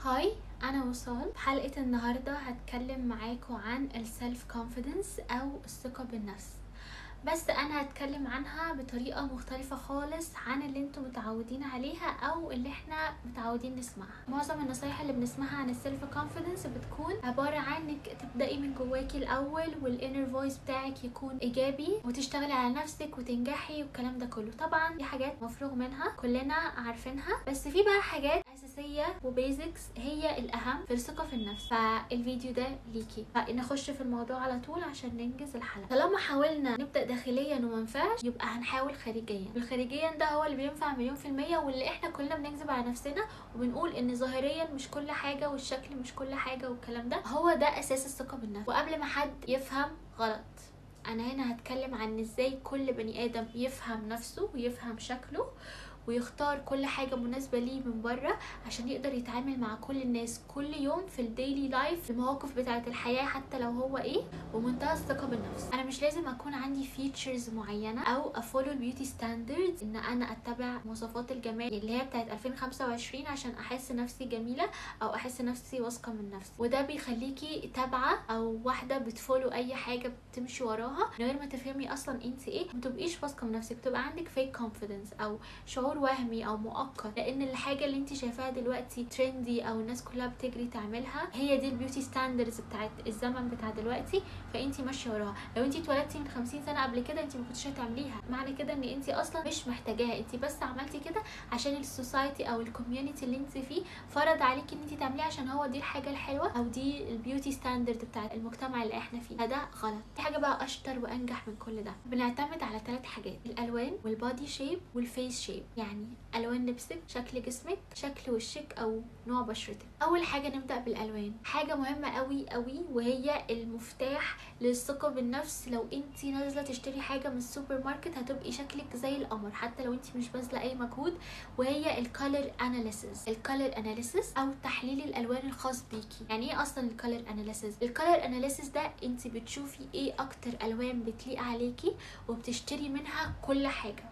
هاي، انا وصال. في حلقة النهاردة هتكلم معاكم عن السلف كونفيدنس او الثقة بالنفس، بس انا هتكلم عنها بطريقة مختلفة خالص عن اللي انتم متعودين عليها او اللي احنا متعودين نسمعها. معظم النصايح اللي بنسمعها عن السلف كونفيدنس بتكون عبارة عن انك تبدأي من جواكي الاول، والانر فويس بتاعك يكون ايجابي، وتشتغلي على نفسك وتنجحي والكلام ده كله. طبعا دي حاجات مفروغ منها كلنا عارفينها، بس في بقى حاجات اساسية وبيزكس هي الاهم في الثقة في النفس. فالفيديو ده ليكي، فنخش في الموضوع على طول عشان ننجز الحلقة. طالما حاولنا نبدأ داخليا ومنفعش، يبقى هنحاول خارجيا. والخارجيا ده هو اللي بينفع 100%، واللي احنا كلنا بنكذب على نفسنا وبنقول ان ظاهريا مش كل حاجة والشكل مش كل حاجة والكلام ده. هو ده اساس الثقة بالنفس. وقبل ما حد يفهم غلط، انا هنا هتكلم عن ازاي كل بني ادم يفهم نفسه ويفهم شكله ويختار كل حاجة مناسبة ليه من بره عشان يقدر يتعامل مع كل الناس كل يوم في الديلي لايف، المواقف بتاعة الحياة حتى لو هو ايه، ومنتهى الثقة بالنفس. انا مش لازم اكون عندي فيتشرز معينة او افولو البيوتي ستاندردز، ان انا اتبع مواصفات الجمال اللي هي بتاعة 2025 عشان احس نفسي جميلة او احس نفسي واثقة من نفسي. وده بيخليكي تابعة او واحدة بتفولو اي حاجة بتمشي وراها من غير ما تفهمي اصلا انت ايه، متبقيش واثقة من نفسك، تبقى عندك فيك كونفيدنس او شعور وهمي او مؤقت، لان الحاجه اللي انت شايفاها دلوقتي ترندي او الناس كلها بتجري تعملها، هي دي البيوتي ستاندردز بتاعت الزمن بتاع دلوقتي، فانت ماشيه وراها. لو انت اتولدتي من 50 سنه قبل كده انت ما كنتش هتعمليها، معنى كده ان انت اصلا مش محتاجاها، انت بس عملتي كده عشان السوسايتي او الكوميونتي اللي انت فيه فرض عليكي ان انت تعمليها، عشان هو دي الحاجه الحلوه او دي البيوتي ستاندرد بتاعت المجتمع اللي احنا فيه. فده غلط. في حاجه بقى اشطر وانجح من كل ده، بنعتمد على 3 حاجات: الالوان والبادي شيب والفيس شيب. يعني الوان لبسك، شكل جسمك، شكل وشك او نوع بشرتك. اول حاجه نبدا بالالوان، حاجه مهمه قوي قوي وهي المفتاح للثقه بالنفس. لو انت نازله تشتري حاجه من السوبر ماركت هتبقي شكلك زي القمر حتى لو انت مش باذله اي مجهود، وهي الكالر اناليسيس. الكالر اناليسيس او تحليل الالوان الخاص بيكي. يعني ايه اصلا الكالر اناليسيس؟ الكالر اناليسيس ده انت بتشوفي ايه اكتر الوان بتليق عليكي وبتشتري منها كل حاجه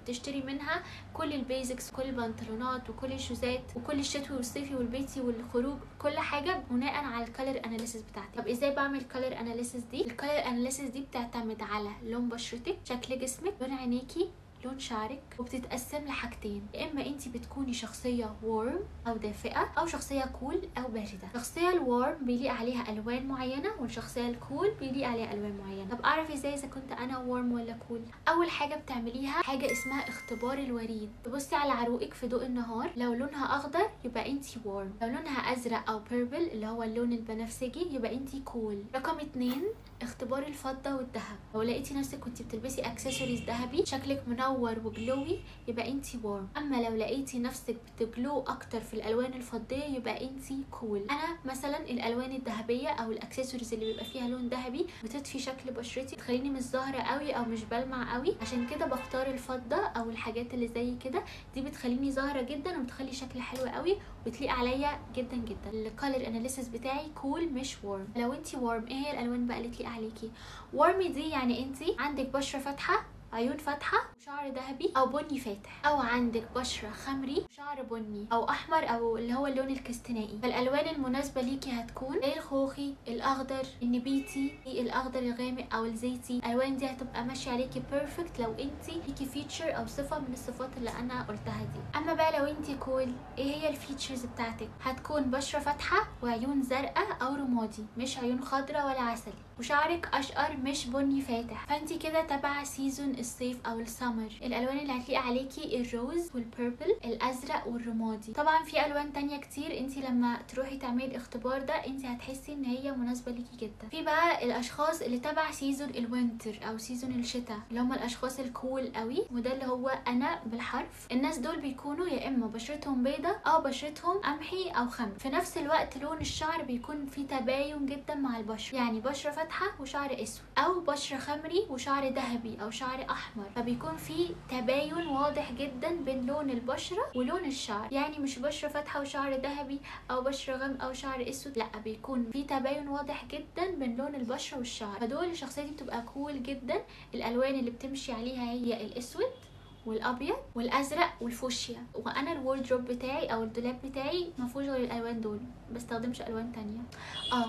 بتشتري منها كل البيزكس، كل البنطلونات وكل الشوزات وكل الشتوي والصيفي والبيتي والخروج، كل حاجه بناء على الكالر اناليسيس بتاعتك. طب ازاي بعمل الكالر اناليسيس دي؟ الكالر اناليسيس دي بتعتمد على لون بشرتك، شكل جسمك، لون عينيكي، لون شعرك، وبتتقسم لحاجتين: يا اما انت بتكوني شخصيه وورم او دافئه، او شخصيه كول او بارده. الشخصيه الوارم بيليق عليها الوان معينه، والشخصيه الكول بيليق عليها الوان معينه. طب اعرف ازاي اذا كنت انا وارم ولا كول؟ اول حاجه بتعمليها حاجه اسمها اختبار الوريد. تبصي على عروقك في ضوء النهار، لو لونها اخضر يبقى انت وارم، لو لونها ازرق او بيربل اللي هو اللون البنفسجي يبقى انت كول. رقم 2، اختبار الفضه والذهب. لو لقيتي نفسك كنت بتلبسي اكسسوارز ذهبي، شكلك منور وجلوي، يبقى انتي وارم. اما لو لقيتي نفسك بتجلو اكتر في الالوان الفضيه يبقى انتي كول. انا مثلا الالوان الذهبيه او الاكسسوارز اللي بيبقى فيها لون ذهبي بتطفي شكل بشرتي، بتخليني مش ظاهره قوي او مش بلمع قوي، عشان كده بختار الفضه او الحاجات اللي زي كده. دي بتخليني ظاهره جدا وبتخلي شكلي حلو قوي وبتليق عليا جدا جدا. الكالر اناليسيس بتاعي كول مش وارم. لو انتي وارم، ايه هي الالوان بقى اللي تليق عليكي؟ وارمي دي يعني انتي عندك بشره فاتحه، عيون فاتحه، وشعر ذهبي او بني فاتح، او عندك بشره خمري، شعر بني او احمر او اللي هو اللون الكستنائي. فالالوان المناسبه ليكي هتكون زي الخوخي، الاخضر، النبيتي، الاخضر الغامق او الزيتي. الالوان دي هتبقى ماشيه عليكي بيرفكت لو انت ليكي فيتشر او صفه من الصفات اللي انا قلتها دي. اما بقى لو انت كول، ايه هي الفيتشرز بتاعتك؟ هتكون بشره فاتحه وعيون زرقاء او رمادي، مش عيون خضراء ولا عسلي، وشعرك اشقر مش بني فاتح. فانت كده تبع سيزون الصيف او السمر. الالوان اللي هتليق عليكي الروز والبيربل، الازرق والرمادي. طبعا في الوان تانية كتير انت لما تروحي تعملي الاختبار ده انت هتحسي ان هي مناسبه ليكي جدا. في بقى الاشخاص اللي تبع سيزون الوينتر او سيزون الشتاء، اللي هم الاشخاص الكول قوي، وده اللي هو انا بالحرف. الناس دول بيكونوا يا اما بشرتهم بيضة او بشرتهم قمحي او خمر. في نفس الوقت لون الشعر بيكون فيه تباين جدا مع البشره، يعني بشره فاتحه وشعر اسود، او بشره خمري وشعر ذهبي او شعر احمر. فبيكون في تباين واضح جدا بين لون البشره ولون الشعر، يعني مش بشره فاتحه وشعر ذهبي او بشره غامقه او شعر اسود، لا، بيكون في تباين واضح جدا بين لون البشره والشعر. فدول الشخصيه دي بتبقى كول جدا. الالوان اللي بتمشي عليها هي الاسود والابيض والازرق والفوشيا. وانا الوردروب بتاعي او الدولاب بتاعي ما فيهوش غير الالوان دول، بستخدمش الوان تانية.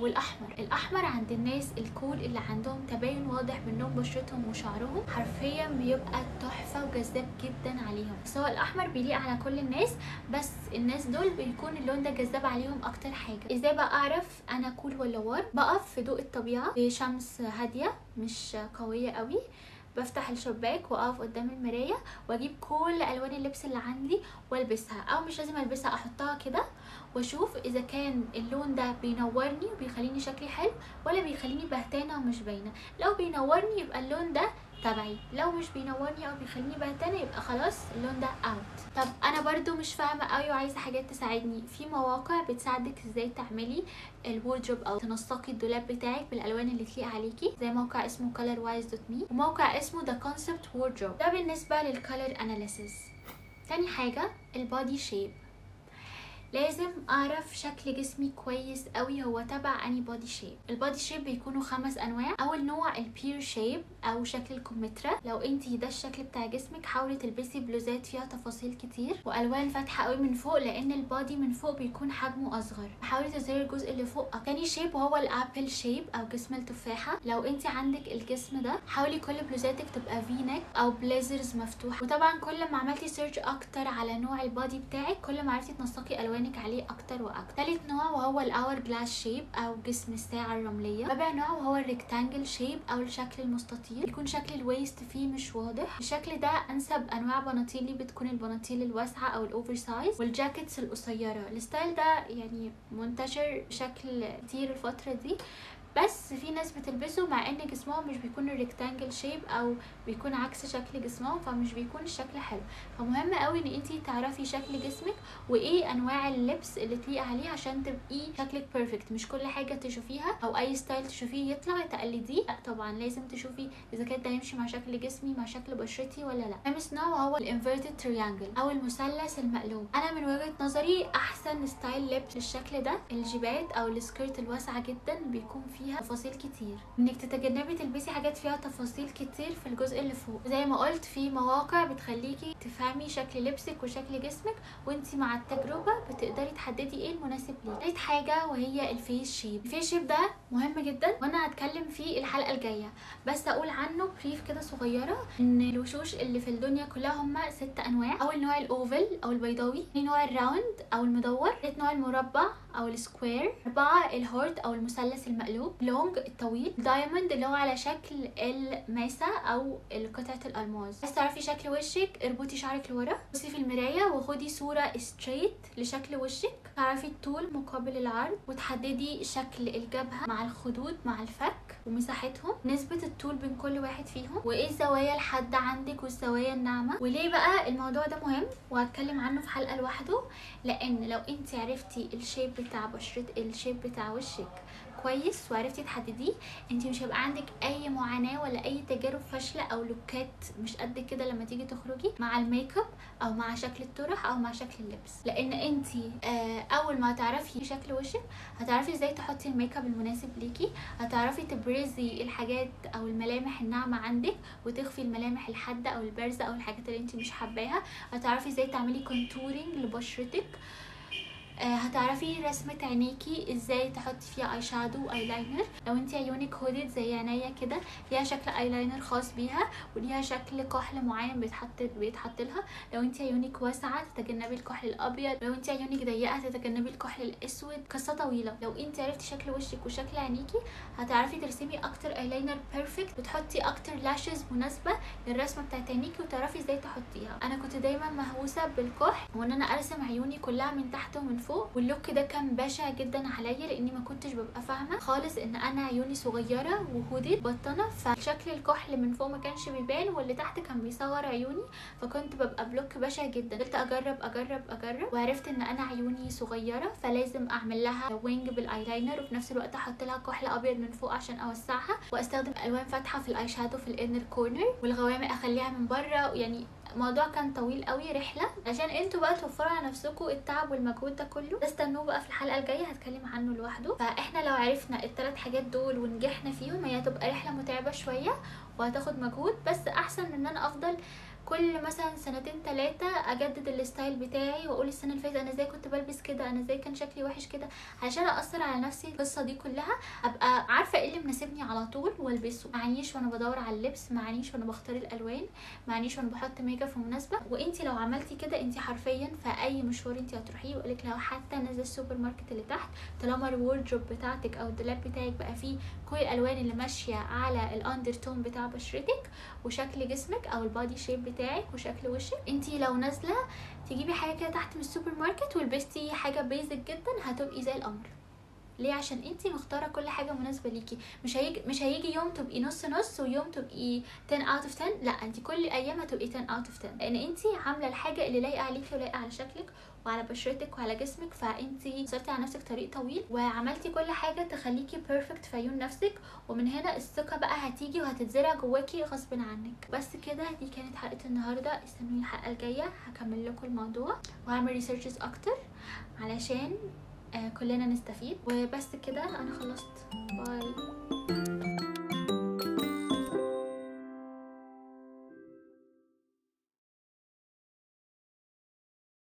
والاحمر، الاحمر عند الناس الكول اللي عندهم تباين واضح من لون بشرتهم وشعرهم حرفيا بيبقى تحفه وجذاب جدا عليهم. بس هو الاحمر بيليق على كل الناس، بس الناس دول بيكون اللون ده جذاب عليهم اكتر حاجه. ازاي بقى اعرف انا كول ولا وار؟ بقف في ضوء الطبيعه بشمس هاديه مش قويه قوي، بفتح الشباك واقف قدام المرايه واجيب كل الوان اللبس اللي عندي والبسها، او مش لازم البسها، احطها كده واشوف اذا كان اللون ده بينورني وبيخليني شكلي حلو ولا بيخليني بهتانه ومش باينه. لو بينورني يبقى اللون ده تبعي، لو مش بينورني او بيخليني بهتانه يبقى خلاص اللون ده اوت. طب انا برضو مش فاهمه قوي وعايزه حاجات تساعدني. في مواقع بتساعدك ازاي تعملي الوردروب او تنسقي الدولاب بتاعك بالالوان اللي تليق عليكي، زي موقع اسمه colorwise.me وموقع اسمه The Concept Wardrobe. ده بالنسبه للكالر اناليسيس. تاني حاجه البادي شيب. لازم اعرف شكل جسمي كويس قوي هو تبع اني بادي شيب. البادي شيب بيكونوا 5 انواع. اول نوع البير شيب او شكل الكمثرى. لو انتي ده الشكل بتاع جسمك حاولي تلبسي بلوزات فيها تفاصيل كتير والوان فاتحه قوي من فوق، لان البادي من فوق بيكون حجمه اصغر، حاولي تظهري الجزء اللي فوق. تاني شيب وهو الابل شيب او جسم التفاحه. لو انتي عندك الجسم ده حاولي كل بلوزاتك تبقى في نيك او بليزرز مفتوحه. وطبعا كل ما عملتي سيرش اكتر على نوع البادي بتاعك كل ما عرفتي تنسقي الوان عليه اكتر واكتر. ثالث نوع وهو الاور جلاس شيب او جسم الساعه الرمليه. رابع نوع وهو الريكتانجل شيب او الشكل المستطيل، بيكون شكل الويست فيه مش واضح. الشكل ده انسب انواع بناطيل لي بتكون البناطيل الواسعه او الاوفر سايز والجاكيتس القصيره. الستايل ده يعني منتشر بشكل كتير الفتره دي، بس في ناس بتلبسه مع ان جسمهم مش بيكون الريكتانجل شيب او بيكون عكس شكل جسمهم، فمش بيكون الشكل حلو. فمهم قوي ان انتي تعرفي شكل جسمك وايه انواع اللبس اللي تليق عليه عشان تبقي شكلك بيرفكت. مش كل حاجه تشوفيها او اي ستايل تشوفيه يطلع تقلديه، لا طبعا لازم تشوفي اذا كان ده هيمشي مع شكل جسمي مع شكل بشرتي ولا لا. خامس نوع وهو الانفيرتد تريانجل او المثلث المقلوب. انا من وجهه نظري احسن ستايل لبس للشكل ده الجيبات او السكيرت الواسعه جدا بيكون فيها تفاصيل كتير، انك تتجنبي تلبسي حاجات فيها تفاصيل كتير في الجزء اللي فوق. زي ما قلت في مواقع بتخليكي تفهمي شكل لبسك وشكل جسمك وانتي مع التجربه بتقدري تحددي ايه المناسب ليك. تالت حاجه وهي الفيس شيب. الفيس شيب ده مهم جدا وانا هتكلم فيه الحلقه الجايه، بس اقول عنه بريف كده صغيره ان الوشوش اللي في الدنيا كلها هم 6 انواع. اول نوع الاوفل او البيضاوي، ثاني نوع الراوند او المدور، ثالث نوع المربع او السكوير، 4 الهورت او المثلث المقلوب، لونج الطويل، دايموند اللي هو على شكل الماسة او قطعة الالماس. عايز تعرفي شكل وشك اربطي شعرك لورا، بصي في المراية وخدي صورة ستريت لشكل وشك، تعرفي الطول مقابل العرض وتحددي شكل الجبهة مع الخدود مع الفك ومساحتهم، نسبة الطول بين كل واحد فيهم، وايه الزوايا الحادة عندك والزوايا الناعمة. وليه بقى الموضوع ده مهم وهتكلم عنه في حلقة لوحده، لان لو انت عرفتي الشيب بتاع بشرتك الشيب بتاع وشك كويس وعرفتي تحدديه، انت مش هيبقى عندك اي معاناه ولا اي تجارب فاشله او لوكات مش قد كده لما تيجي تخرجي مع الميك اب او مع شكل الطرح او مع شكل اللبس. لان انت اول ما تعرفي شكل وشك هتعرفي ازاي تحطي الميك اب المناسب ليكي، هتعرفي تبرزي الحاجات او الملامح الناعمه عندك وتخفي الملامح الحاده او البارزه او الحاجات اللي انت مش حباها، هتعرفي ازاي تعملي كونتورنج لبشرتك، هتعرفي رسمة عينيكي ازاي تحطي فيها اي شادو واي لاينر. لو انت عيونك هودد زي عينيا كده ليها شكل اي لاينر خاص بيها وليها شكل كحل معين بيتحط لها. لو انت عيونك واسعه تتجنبي الكحل الابيض، لو انت عيونك ضيقه تتجنبي الكحل الاسود. قصه طويله. لو انت عرفتي شكل وشك وشكل عينيكي هتعرفي ترسمي اكتر اي لاينر بيرفكت وتحطي اكتر لاشز مناسبه للرسمه بتاعت عينيكي وتعرفي ازاي تحطيها. انا كنت دايما مهووسه بالكحل وان انا ارسم عيوني كلها من تحت ومن فوق، واللوك ده كان بشع جدا عليا لاني ما كنتش ببقى فاهمه خالص ان انا عيوني صغيره وهودت بطنه، فشكل الكحل من فوق ما كانش بيبان واللي تحت كان بيصغر عيوني، فكنت ببقى بلوك بشع جدا. قلت اجرب وعرفت ان انا عيوني صغيره فلازم اعمل لها وينج بالايلاينر وفي نفس الوقت احط لها كحل ابيض من فوق عشان اوسعها، واستخدم الوان فاتحه في الاي شادو في الانر كورنر، والغوامق اخليها من بره. يعني الموضوع كان طويل قوي رحله عشان انتوا بقى توفروا على نفسكم التعب والمجهود ده كله. استنوه بقى في الحلقه الجايه هتكلم عنه لوحده. فاحنا لو عرفنا ال3 حاجات دول ونجحنا فيهم هي هتبقى رحله متعبه شويه وهتاخد مجهود، بس احسن من ان انا افضل كل مثلا سنتين 3 اجدد الستايل بتاعي واقول السنه اللي فاتت انا ازاي كنت بلبس كده، انا ازاي كان شكلي وحش كده، عشان اثر على نفسي. القصه دي كلها ابقى عارفه ايه اللي مناسبني على طول والبسه، معنيش وانا بدور على اللبس، معنيش وانا بختار الالوان، معنيش وانا بحط ميك اب في مناسبه. وانتي لو عملتي كده انتي حرفيا في اي مشوار انتي هتروحيه، وقالك لو حتى نزل السوبر ماركت اللي تحت، طالما الوردروب بتاعتك او الدولاب بتاعك بقى فيه كل الالوان اللي ماشيه على الاندر تون بتاع بشرتك وشكل جسمك او البادي شيب بتاعك وشكل وشك، انتي لو نازله تجيبي حاجه كده تحت من السوبر ماركت ولبستي حاجه بيزك جدا هتبقي زي القمر. ليه؟ عشان انتي مختاره كل حاجه مناسبه ليكي. مش هيجي يوم تبقي نص نص ويوم تبقي 10 out of 10. لا، انتي كل ايام هتبقي 10 out of 10، لان انتي عامله الحاجه اللي لايقه عليكي ولايقه على شكلك وعلى بشرتك وعلى جسمك. فانتي صرتي على نفسك طريق طويل وعملتي كل حاجه تخليكي بيرفكت في عيون نفسك، ومن هنا الثقه بقى هتيجي وهتتزرع جواكي غصب عنك. بس كده، دي كانت حلقه النهارده. استنوني الحلقه الجايه هكمل لكم الموضوع وهعمل ريسيرشز اكتر علشان كلنا نستفيد. وبس كده، انا خلصت. باي.